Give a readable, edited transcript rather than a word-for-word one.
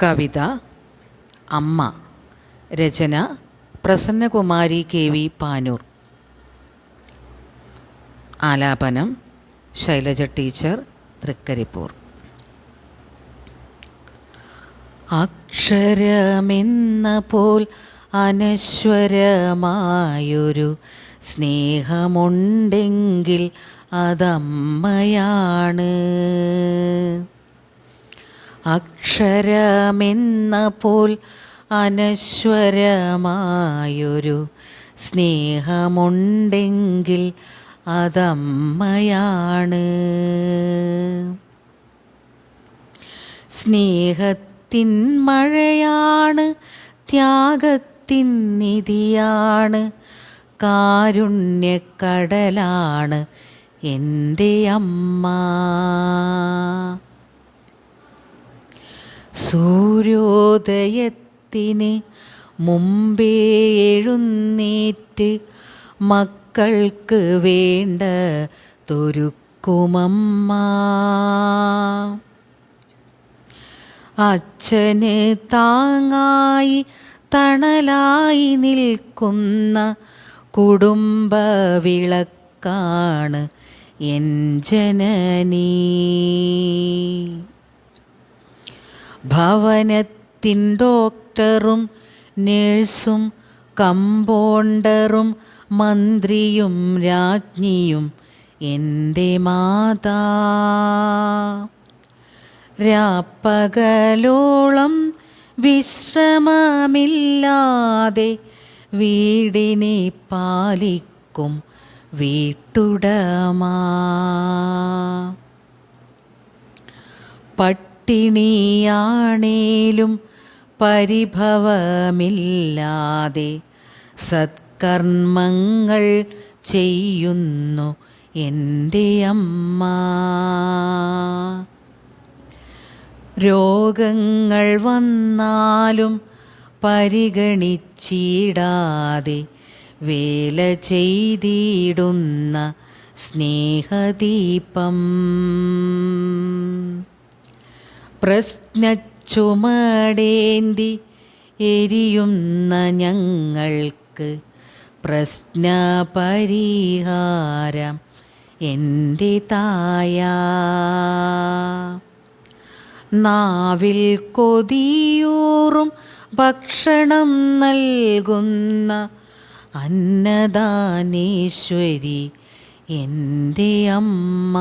കവിത അമ്മ. രചന പ്രസന്നകുമാരി KV പാനൂർ. ആലാപനം Shailaja teacher, Trikaripur. അക്ഷരമെന്ന പോൽ അനശ്വരമായൊരു സ്നേഹമുണ്ടെങ്കിൽ അതമ്മയാണ്. അക്ഷരമെന്ന പോൽ അനശ്വരമായൊരു സ്നേഹമുണ്ടെങ്കിൽ അതമ്മയാണ്. സ്നേഹത്തിൻ മഴയാണ്, ത്യാഗത്തിൻ നിധിയാണ്, കാരുണ്യക്കടലാണ് എൻ്റെ അമ്മ. സൂര്യോദയത്തിന് മുമ്പേ എഴുന്നേറ്റ് മക്കൾക്ക് വേണ്ടതൊരുക്കുമമ്മ. അച്ഛന് താങ്ങായി തണലായി നിൽക്കുന്ന കുടുംബ വിളക്കാണ് എൻ ജനനീ. ഭവനത്തിൻ ഡോക്ടറും നേഴ്സും കമ്പൗണ്ടറും മന്ത്രിയും രാജ്ഞിയും എൻ്റെ മാതാ. രാപ്പകലോളം വിശ്രമമില്ലാതെ വീടിനെ പാലിക്കും വീട്ടുടമ. പട്ടിണിയാണേലും പരിഭവമില്ലാതെ സത്കർമ്മങ്ങൾ ചെയ്യുന്നു എൻ്റെ അമ്മ. രോഗങ്ങൾ വന്നാലും പരിഗണിച്ചിടാതെ വേല ചെയ്തിടുന്ന സ്നേഹദീപം. പ്രശ്നച്ചുമടേന്തി എരിയുന്ന ഞങ്ങൾക്ക് പ്രശ്നപരിഹാരം എൻ്റെ തായാ. നാവിൽ കൊതിയൂറും ഭക്ഷണം നൽകുന്ന അന്നദാനേശ്വരി എൻ്റെ അമ്മ.